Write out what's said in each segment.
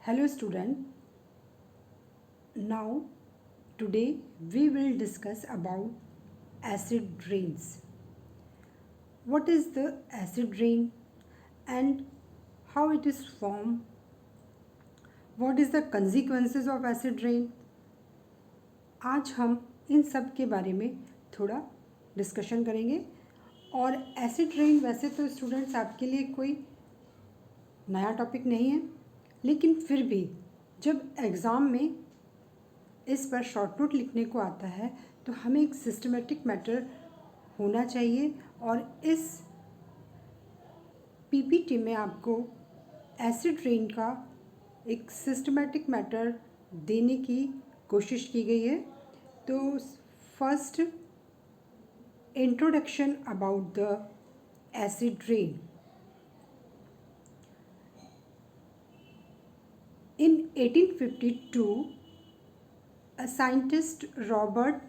Hello student. Now today we will discuss about acid rains. What is the acid rain and how it is formed? What is the consequences of acid rain? आज हम इन सब के बारे में थोड़ा discussion करेंगे। और acid rain वैसे तो स्टूडेंट्स आपके लिए कोई नया टॉपिक नहीं है, लेकिन फिर भी जब एग्ज़ाम में इस पर शॉर्ट नोट लिखने को आता है तो हमें एक सिस्टमेटिक मैटर होना चाहिए। और इस पीपीटी में आपको एसिड रेन का एक सिस्टमेटिक मैटर देने की कोशिश की गई है। तो first, introduction about the acid rain. In 1852, a scientist, Robert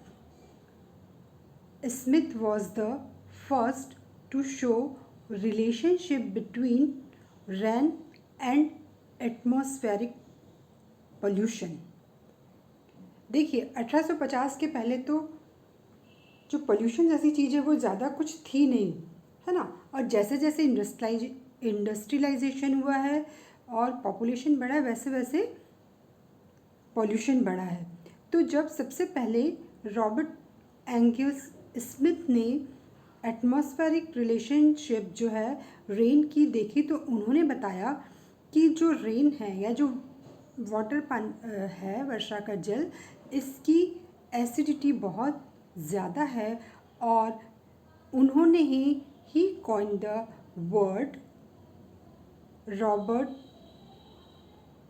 Smith, was the first to show relationship between rain and atmospheric pollution. देखिए 1850 के पहले तो जो पोल्यूशन जैसी चीज़ है वो ज़्यादा कुछ थी नहीं, है ना। और जैसे जैसे इंडस्ट्रियलाइजेशन हुआ है और पॉपुलेशन बढ़ा है वैसे वैसे पॉल्यूशन बढ़ा है। तो जब सबसे पहले रॉबर्ट एंगस स्मिथ ने एटमॉस्फेरिक रिलेशनशिप जो है रेन की देखी, तो उन्होंने बताया कि जो रेन है या जो वाटर है, वर्षा का जल, इसकी एसिडिटी बहुत ज़्यादा है। और उन्होंने ही coin the word Robert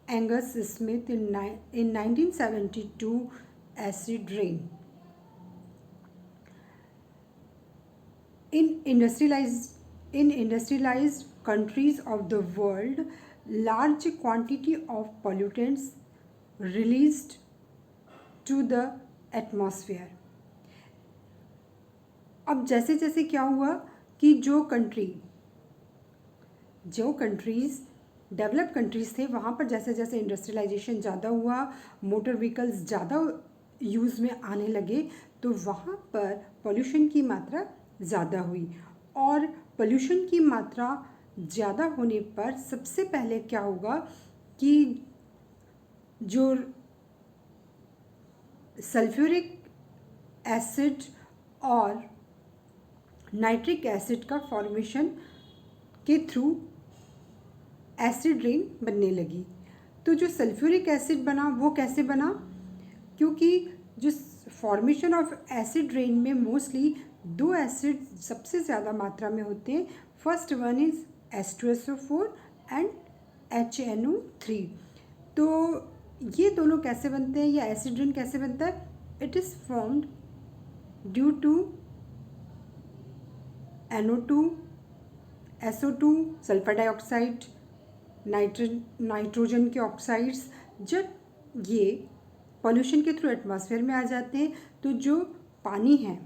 Angus Smith in 1972 acid rain. In industrialized countries of the world, large quantity of pollutants released to the atmosphere. अब जैसे जैसे क्या हुआ कि जो कंट्रीज़ डेवलप कंट्रीज़ थे वहाँ पर जैसे जैसे इंडस्ट्रियलाइजेशन ज़्यादा हुआ, मोटर व्हीकल्स ज़्यादा यूज़ में आने लगे, तो वहाँ पर पोल्यूशन की मात्रा ज़्यादा हुई। और पोल्यूशन की मात्रा ज़्यादा होने पर सबसे पहले क्या होगा कि जो सल्फ्यूरिक एसिड और नाइट्रिक एसिड का फॉर्मेशन के थ्रू एसिड रेन बनने लगी। तो जो सल्फ्यूरिक एसिड बना वो कैसे बना? क्योंकि जो फॉर्मेशन ऑफ एसिड रेन में मोस्टली दो एसिड सबसे ज़्यादा मात्रा में होते हैं। First one is H2SO4 and HNO3। तो ये दोनों कैसे बनते हैं या एसिड रेन कैसे बनता है? It is formed due to NO2, SO2, sulphur dioxide, nitrogen के ऑक्साइड्स। जब ये पॉल्यूशन के थ्रू एटमॉस्फेयर में आ जाते हैं तो जो पानी है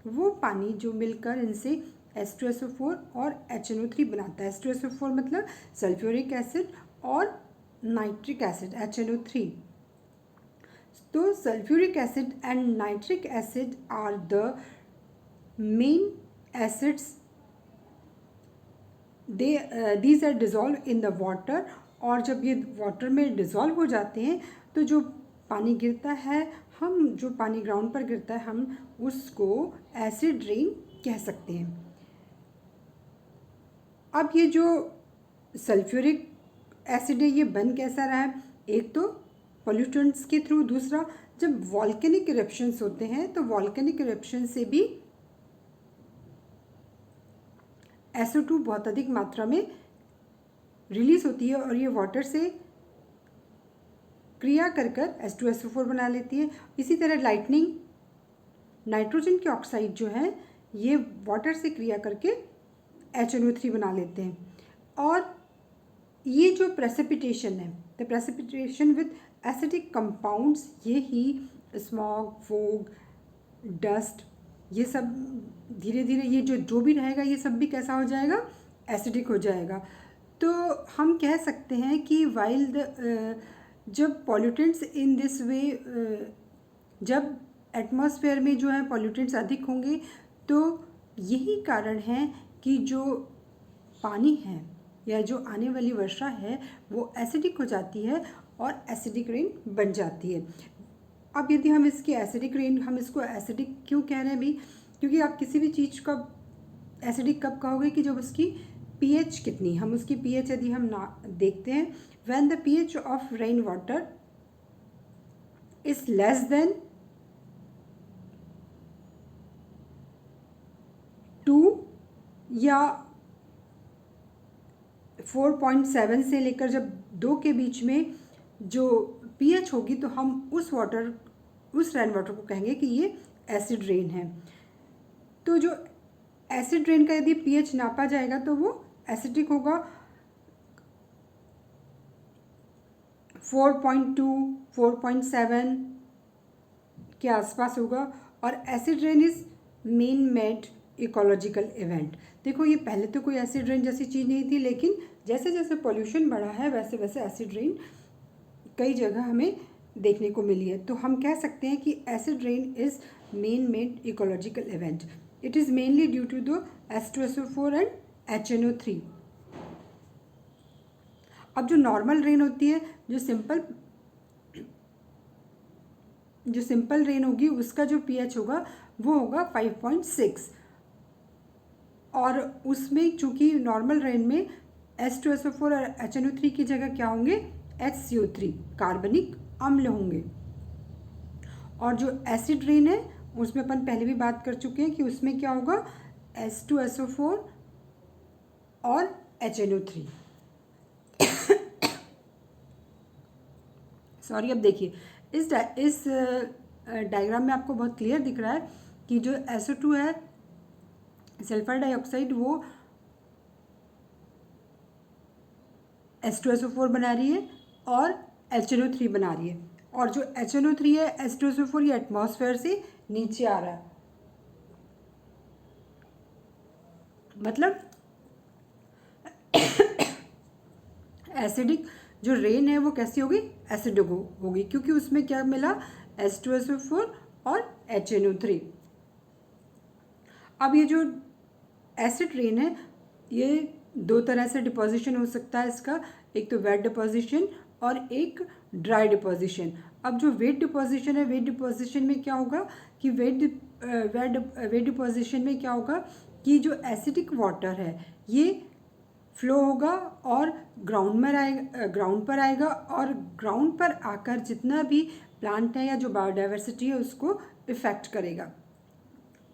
वो पानी जो मिलकर इनसे H2SO4 और HNO3 बनाता है। H2SO4 मतलब सल्फ्यूरिक एसिड और नाइट्रिक एसिड HNO3। तो sulphuric acid and nitric acid are the main acids. these are dissolved in the water। और जब ये वाटर में डिज़ोल्व हो जाते हैं तो जो पानी गिरता है, हम जो पानी ग्राउंड पर गिरता है, हम उसको एसिड रेन कह सकते हैं। अब ये जो सल्फ्यूरिक एसिड है ये बन कैसा रहा है? एक तो पोल्यूटेंट्स के थ्रू, दूसरा जब वॉल्केनिक इरप्शंस होते हैं तो वॉल्केनिक इरप्शन से भी SO2 बहुत अधिक मात्रा में रिलीज़ होती है और ये वाटर से क्रिया कर H2SO4 बना लेती है। इसी तरह लाइटनिंग, नाइट्रोजन के ऑक्साइड जो है ये वाटर से क्रिया करके HNO3 बना लेते हैं। और ये जो प्रेसिपिटेशन है, the precipitation with acidic compounds, ये ही स्मॉग, फोग, डस्ट, ये सब धीरे धीरे ये जो भी रहेगा ये सब भी कैसा हो जाएगा? एसिडिक हो जाएगा। तो हम कह सकते हैं कि वाइल द जब पॉल्यूटेंट्स इन दिस वे, जब एटमॉस्फेयर में जो है पॉल्यूटेंट्स अधिक होंगे तो यही कारण है कि जो पानी है या जो आने वाली वर्षा है वो एसिडिक हो जाती है और एसिडिक रेन बन जाती है। अब यदि हम इसकी एसिडिक रेन, हम इसको एसिडिक क्यों कह रहे हैं भी, क्योंकि आप किसी भी चीज़ का एसिडिक कब कहोगे कि जब उसकी पीएच कितनी, हम उसकी पीएच यदि हम ना देखते हैं, when the pH of rain water is less than 2 या 4.7 से लेकर जब 2 के बीच में जो पीएच होगी तो हम उस रेन वाटर को कहेंगे कि ये एसिड रेन है। तो जो एसिड रेन का यदि पीएच नापा जाएगा तो वो एसिडिक होगा, 4.2 4.7 के आसपास होगा। और acid rain is man made ecological event. देखो ये पहले तो कोई एसिड रेन जैसी चीज़ नहीं थी, लेकिन जैसे जैसे पॉल्यूशन बढ़ा है वैसे वैसे एसिड रेन कई जगह हमें देखने को मिली है। तो हम कह सकते हैं कि acid rain is man made ecological event. It is mainly due to the H2SO4 and HNO3। अब जो नॉर्मल रेन होती है, जो सिंपल रेन होगी, उसका जो पीएच होगा वो होगा 5.6। और उसमें चूंकि नॉर्मल रेन में H2SO4 और HNO3 की जगह क्या होंगे, HCO3 कार्बनिक अम्ल होंगे। और जो एसिड रेन है उसमें अपन पहले भी बात कर चुके हैं कि उसमें क्या होगा, H2SO4 और HNO3। सॉरी, अब देखिए इस डायग्राम में आपको बहुत क्लियर दिख रहा है कि जो SO2 है, सल्फर डाइऑक्साइड, वो H2SO4 बना रही है और HNO3 बना रही है। और जो HNO3 है, H2SO4, ये एटमॉस्फेयर से नीचे आ रहा है, मतलब एसिडिक जो रेन है वो कैसी होगी, एसिडिक होगी, क्योंकि उसमें क्या मिला, H2SO4 और HNO3। अब ये जो एसिड रेन है ये 2 तरह से डिपोजिशन हो सकता है इसका, एक तो वेट डिपोजिशन और एक ड्राई डिपोजिशन। अब जो वेट डिपोजिशन है, वेट डिपोजिशन में क्या होगा कि वेट डिपोजिशन में क्या होगा कि जो एसिडिक वाटर है ये फ्लो होगा और ग्राउंड पर आएगा और ग्राउंड पर आकर जितना भी प्लांट है या जो बायोडाइवर्सिटी है उसको इफेक्ट करेगा।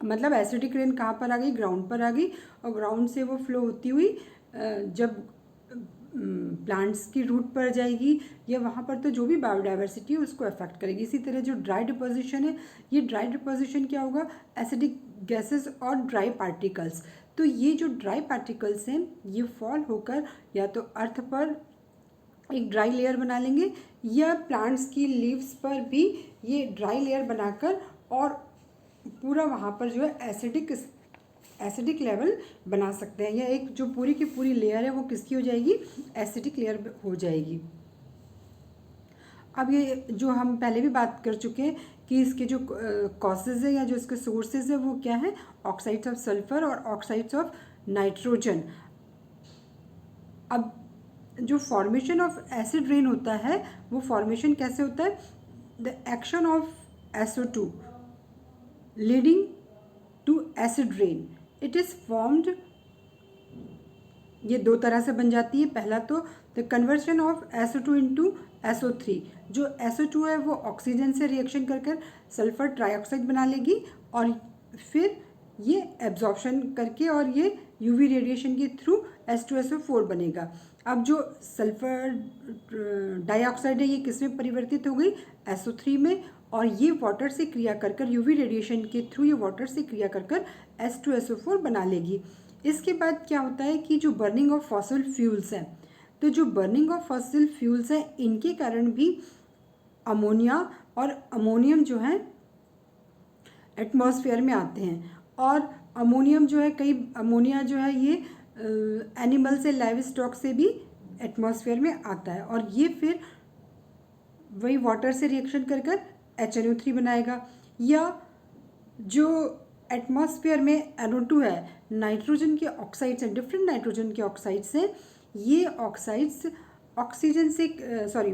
मतलब एसिडिक रेन कहाँ पर आ गई, ग्राउंड पर आ गई, और ग्राउंड से वो फ्लो होती हुई जब प्लांट्स की रूट पर जाएगी या वहाँ पर तो जो भी बायोडाइवर्सिटी है उसको अफेक्ट करेगी। इसी तरह जो ड्राई डिपोजिशन है, ये ड्राई डिपोजिशन क्या होगा, एसिडिक गैसेस और ड्राई पार्टिकल्स। तो ये जो ड्राई पार्टिकल्स हैं ये फॉल होकर या तो अर्थ पर एक ड्राई लेयर बना लेंगे या प्लांट्स की लीव्स पर भी ये ड्राई लेयर बनाकर और पूरा वहाँ पर जो है एसिडिक लेवल बना सकते हैं, या एक जो पूरी की पूरी लेयर है वो किसकी हो जाएगी, एसिडिक लेयर हो जाएगी। अब ये जो हम पहले भी बात कर चुके हैं कि इसके जो कॉजेज है या जो इसके सोर्सेज है वो क्या है, ऑक्साइड्स ऑफ सल्फर और ऑक्साइड्स ऑफ नाइट्रोजन। अब जो फॉर्मेशन ऑफ एसिड रेन होता है वो फॉर्मेशन कैसे होता है, the action of SO2 leading to acid rain, it is formed, ये 2 तरह से बन जाती है। पहला तो the conversion of SO2 into SO3। जो SO2 है वो ऑक्सीजन से रिएक्शन कर सल्फर ट्राइऑक्साइड बना लेगी और फिर ये एब्जॉर्प्शन करके और ये UV रेडिएशन के थ्रू H2SO4 बनेगा। अब जो सल्फर डाइऑक्साइड है ये किस में परिवर्तित हो गई, SO3 में, और ये वाटर से क्रिया कर UV रेडिएशन के थ्रू ये वाटर से क्रिया कर H2SO4 बना लेगी। इसके बाद क्या होता है कि जो बर्निंग ऑफ फॉसिल फ्यूल्स हैं, तो जो बर्निंग ऑफ फॉसिल फ्यूल्स हैं इनके कारण भी अमोनिया और अमोनियम जो है एटमॉस्फेयर में आते हैं। और अमोनियम जो है, कई अमोनिया जो है ये एनिमल से, लाइव स्टॉक से भी एटमॉस्फेयर में आता है और ये फिर वही वाटर से रिएक्शन कर कर HNO3 बनाएगा। या जो एटमॉस्फेयर में NO2 है, नाइट्रोजन के ऑक्साइड्स हैं, डिफरेंट नाइट्रोजन के ऑक्साइड्स हैं, ये ऑक्साइड्स ऑक्सीजन से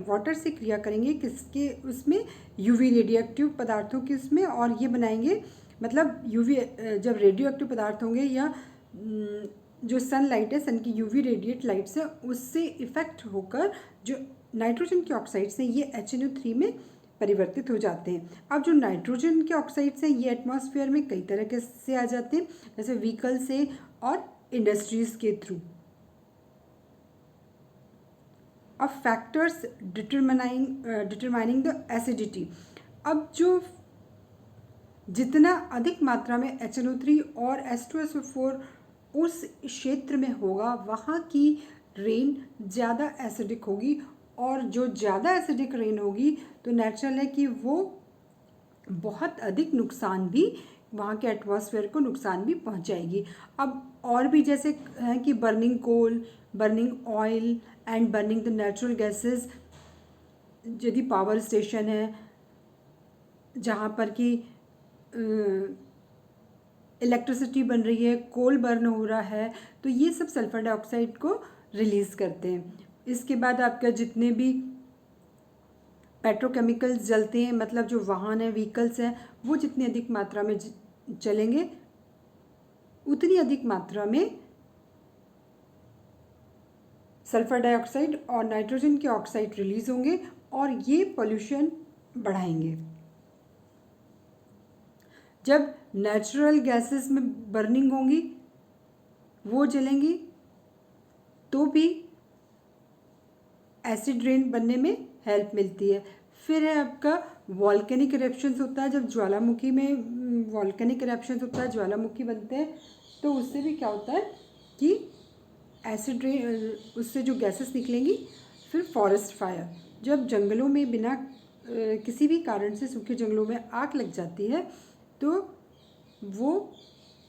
वाटर से क्रिया करेंगे किसके उसमें, यूवी रेडियोएक्टिव पदार्थों के उसमें, और ये बनाएंगे मतलब यूवी जब रेडियोएक्टिव पदार्थ होंगे या जो सनलाइट है, सन की यूवी रेडिएट लाइट्स है, उससे इफेक्ट होकर जो नाइट्रोजन के ऑक्साइड्स हैं ये HNO3 में परिवर्तित हो जाते हैं। अब जो नाइट्रोजन के ऑक्साइड्स हैं ये एटमॉस्फेयर में कई तरह के से आ जाते हैं, जैसे व्हीकल से और इंडस्ट्रीज के थ्रू। अब फैक्टर्स डिटरमाइनिंग द एसिडिटी। अब जो जितना अधिक मात्रा में HNO3 और H2SO4 उस क्षेत्र में होगा वहाँ की रेन ज़्यादा एसिडिक होगी, और जो ज़्यादा एसिडिक रेन होगी तो नेचुरल है कि वो बहुत अधिक नुकसान भी, वहाँ के एटमॉस्फेयर को नुकसान भी पहुँचाएगी। अब और भी जैसे हैं कि burning coal, burning oil and burning the natural gases. यदि पावर स्टेशन है जहाँ पर कि इलेक्ट्रिसिटी बन रही है, कोल बर्न हो रहा है, तो ये सब सल्फर डाइऑक्साइड को रिलीज़ करते हैं। इसके बाद आपका जितने भी पेट्रोकेमिकल्स जलते हैं, मतलब जो वाहन है, व्हीकल्स हैं, वो जितनी अधिक मात्रा में चलेंगे उतनी अधिक मात्रा में सल्फर डाइऑक्साइड और नाइट्रोजन के ऑक्साइड रिलीज होंगे और ये पोल्यूशन बढ़ाएंगे। जब नेचुरल गैसेस में बर्निंग होगी, वो जलेंगी, तो भी एसिड रेन बनने में हेल्प मिलती है। फिर है आपका वॉल्केनिक इरेप्शंस होता है। जब ज्वालामुखी में वॉल्केनिक इरेप्शंस होता है, ज्वालामुखी बनते हैं, तो उससे भी क्या होता है कि एसिड रेन, उससे जो गैसेस निकलेंगी। फिर फॉरेस्ट फायर, जब जंगलों में बिना किसी भी कारण से सूखे जंगलों में आग लग जाती है, तो वो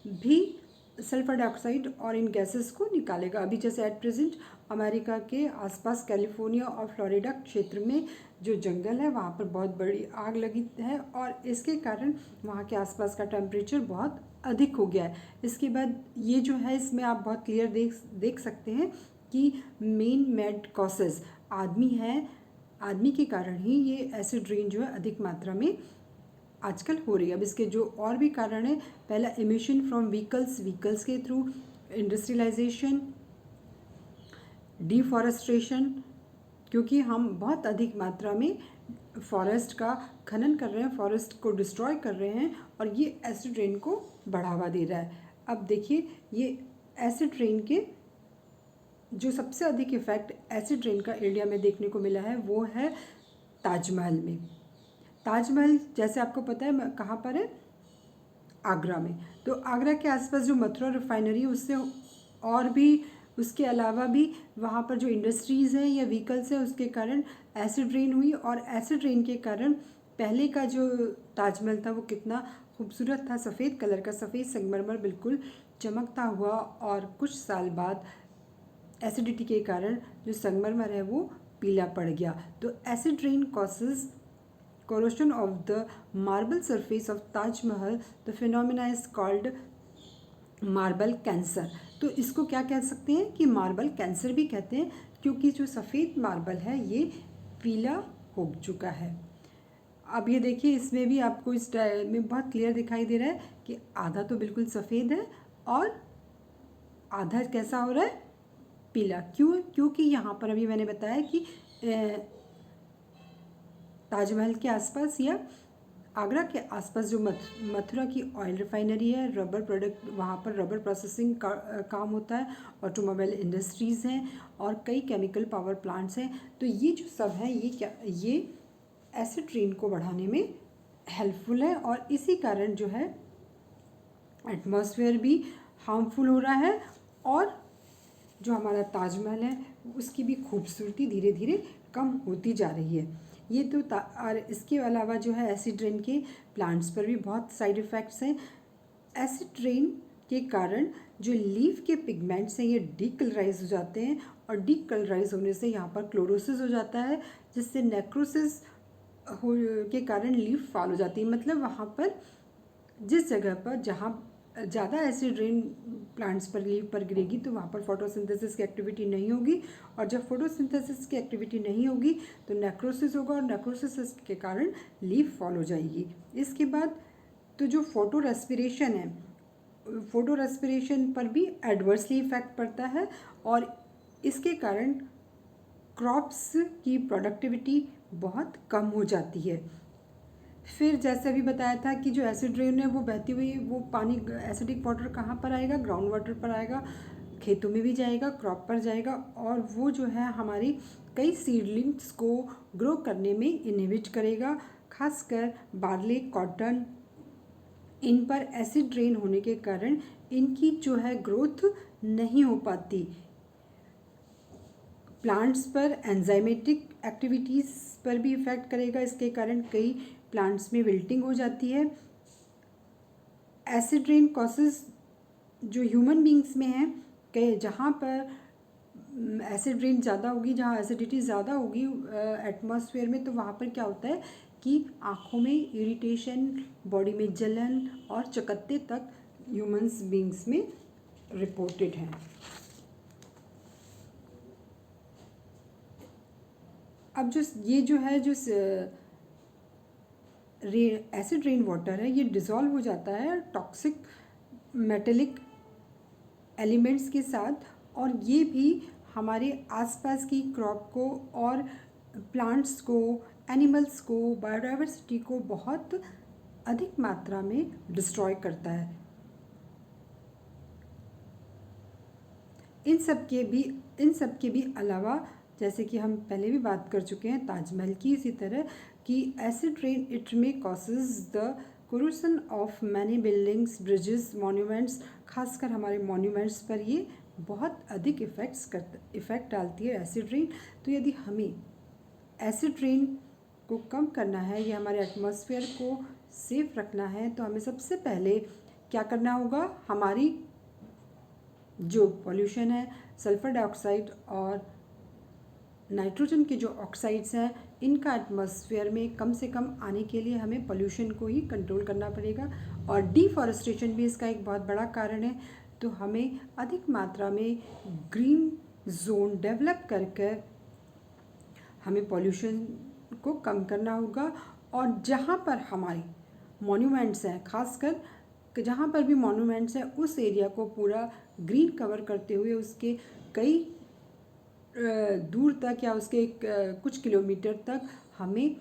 भी सल्फर डाइऑक्साइड और इन गैसेस को निकालेगा। अभी जैसे एट प्रेजेंट अमेरिका के आसपास कैलिफोर्निया और फ्लोरिडा क्षेत्र में जो जंगल है वहाँ पर बहुत बड़ी आग लगी है, और इसके कारण वहाँ के आसपास का टेम्परेचर बहुत अधिक हो गया है। इसके बाद ये जो है, इसमें आप बहुत क्लियर देख सकते हैं कि मेन मेड कॉसेस आदमी है, आदमी के कारण ही ये एसिड रेन जो है अधिक मात्रा में आजकल हो रही है। अब इसके जो और भी कारण है, पहला एमिशन फ्रॉम व्हीकल्स के थ्रू, इंडस्ट्रियलाइजेशन, डिफॉरेस्ट्रेशन, क्योंकि हम बहुत अधिक मात्रा में फॉरेस्ट का खनन कर रहे हैं, फॉरेस्ट को डिस्ट्रॉय कर रहे हैं, और ये एसिड रेन को बढ़ावा दे रहा है। अब देखिए, ये एसिड रेन के जो सबसे अधिक इफेक्ट एसिड रेन का इंडिया में देखने को मिला है वो है ताजमहल में। ताजमहल जैसे आपको पता है कहाँ पर है, आगरा में। तो आगरा के आसपास जो मथुरा रिफाइनरी है, उससे और भी, उसके अलावा भी वहाँ पर जो इंडस्ट्रीज़ हैं या व्हीकल्स हैं, उसके कारण एसिड रेन हुई। और एसिड रेन के कारण पहले का जो ताजमहल था वो कितना खूबसूरत था, सफ़ेद कलर का, सफ़ेद संगमरमर बिल्कुल चमकता हुआ, और कुछ साल बाद एसिडिटी के कारण जो संगमरमर है वो पीला पड़ गया। तो acid rain causes corrosion of the marble surface of Taj Mahal. The phenomena is called marble cancer. तो इसको क्या कह सकते हैं कि मार्बल कैंसर भी कहते हैं, क्योंकि जो सफ़ेद मार्बल है ये पीला हो चुका है। अब ये देखिए, इसमें भी आपको इस में बहुत क्लियर दिखाई दे रहा है कि आधा तो बिल्कुल सफ़ेद है और आधा कैसा हो रहा है, पीला। क्योंकि यहाँ पर अभी मैंने बताया कि ताजमहल के आसपास या आगरा के आसपास जो मथुरा की ऑयल रिफाइनरी है, रबर प्रोडक्ट, वहाँ पर रबर प्रोसेसिंग का काम होता है, ऑटोमोबाइल इंडस्ट्रीज़ हैं और कई केमिकल पावर प्लांट्स हैं। तो ये जो सब है, ये एसिड रेन को बढ़ाने में हेल्पफुल है, और इसी कारण जो है एटमॉस्फेयर भी हार्मफुल हो रहा है, और जो हमारा ताजमहल है उसकी भी खूबसूरती धीरे धीरे कम होती जा रही है। ये तो और इसके अलावा जो है एसिड रेन के प्लांट्स पर भी बहुत साइड इफ़ेक्ट्स हैं। एसिड रेन के कारण जो लीफ के पिगमेंट्स हैं ये डीकलराइज हो जाते हैं, और डीकलराइज होने से यहाँ पर क्लोरोसिस हो जाता है, जिससे नेक्रोसिस के कारण लीफ फॉल हो जाती है। मतलब वहाँ पर जिस जगह पर जहाँ ज़्यादा एसिड रेन प्लांट्स पर लीफ पर गिरेगी तो वहाँ पर फोटोसिंथेसिस की एक्टिविटी नहीं होगी, और जब फोटोसिंथेसिस की एक्टिविटी नहीं होगी तो नेक्रोसिस होगा, और नेक्रोसिस के कारण लीफ फॉल हो जाएगी। इसके बाद तो जो फोटो रेस्पिरेशन है, फोटो रेस्पिरेशन पर भी एडवर्सली इफेक्ट पड़ता है, और इसके कारण क्रॉप्स की प्रोडक्टिविटी बहुत कम हो जाती है। फिर जैसे अभी बताया था कि जो एसिड रेन है वो बहती हुई वो पानी, एसिडिक वाटर कहाँ पर आएगा, ग्राउंड वाटर पर आएगा, खेतों में भी जाएगा, क्रॉप पर जाएगा, और वो जो है हमारी कई सीडलिंग्स को ग्रो करने में इनहिबिट करेगा। खासकर बार्ली, कॉटन, इन पर एसिड रेन होने के कारण इनकी जो है ग्रोथ नहीं हो पाती। प्लांट्स पर एंजाइमेटिक एक्टिविटीज़ पर भी इफ़ेक्ट करेगा, इसके कारण कई प्लांट्स में विल्टिंग हो जाती है। एसिड रेन कॉसेस जो ह्यूमन बींग्स में है, कई जहाँ पर एसिड रेन ज़्यादा होगी, जहाँ एसिडिटी ज़्यादा होगी एटमॉस्फेयर में, तो वहाँ पर क्या होता है कि आँखों में इरिटेशन, बॉडी में जलन और चकत्ते तक ह्यूमन्स बींग्स में रिपोर्टेड हैं। अब ये जो है जो एसिड रेन वाटर है, ये डिज़ोल्व हो जाता है टॉक्सिक मेटेलिक एलिमेंट्स के साथ, और ये भी हमारे आसपास की क्रॉप को और प्लांट्स को, एनिमल्स को, बायोडाइवर्सिटी को बहुत अधिक मात्रा में डिस्ट्रॉय करता है। इन सब के भी अलावा, जैसे कि हम पहले भी बात कर चुके हैं ताजमहल की, इसी तरह कि एसिड रेन इट में causes the corrosion of many buildings, bridges, monuments. खासकर हमारे मॉन्यूमेंट्स पर ये बहुत अधिक इफ़ेक्ट डालती है एसिड रेन। तो यदि हमें एसिड रेन को कम करना है या हमारे एटमॉस्फेयर को सेफ रखना है, तो हमें सबसे पहले क्या करना होगा, हमारी जो पॉल्यूशन है, सल्फ़र डाइऑक्साइड और नाइट्रोजन के जो ऑक्साइड्स हैं, इनका एटमॉस्फेयर में कम से कम आने के लिए हमें पॉल्यूशन को ही कंट्रोल करना पड़ेगा। और डिफॉरेस्टेशन भी इसका एक बहुत बड़ा कारण है। तो हमें अधिक मात्रा में ग्रीन जोन डेवलप कर कर हमें पॉल्यूशन को कम करना होगा। और जहाँ पर हमारे मॉन्यूमेंट्स हैं, खासकर जहाँ पर भी मॉन्यूमेंट्स हैं, उस एरिया को पूरा ग्रीन कवर करते हुए उसके कई दूर तक या उसके कुछ किलोमीटर तक हमें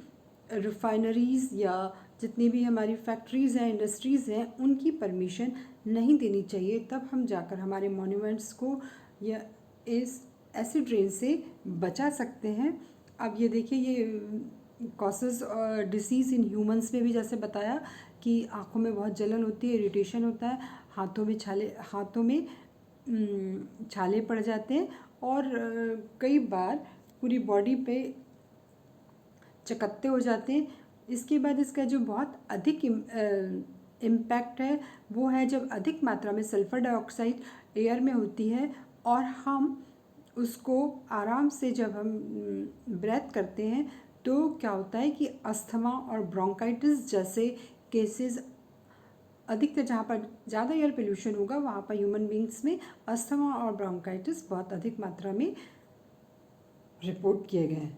रिफाइनरीज़ या जितनी भी हमारी फैक्ट्रीज़ हैं, इंडस्ट्रीज़ हैं, उनकी परमिशन नहीं देनी चाहिए। तब हम जाकर हमारे मॉन्यूमेंट्स को या इस एसिड रेन से बचा सकते हैं। अब ये देखिए, ये कॉसेस डिसीज़ इन ह्यूमंस में भी जैसे बताया कि आँखों में बहुत जलन होती है, इरिटेशन होता है, हाथों में छाले पड़ जाते हैं, और कई बार पूरी बॉडी पे चकत्ते हो जाते हैं। इसके बाद इसका जो बहुत अधिक इम्पैक्ट है वो है जब अधिक मात्रा में सल्फ़र डाइऑक्साइड एयर में होती है, और हम उसको आराम से जब हम ब्रेथ करते हैं तो क्या होता है कि अस्थमा और ब्रोंकाइटिस जैसे केसेस अधिकतर, जहाँ पर ज़्यादा एयर पोल्यूशन होगा वहाँ पर ह्यूमन बींग्स में अस्थमा और ब्रोंकाइटिस बहुत अधिक मात्रा में रिपोर्ट किए गए हैं।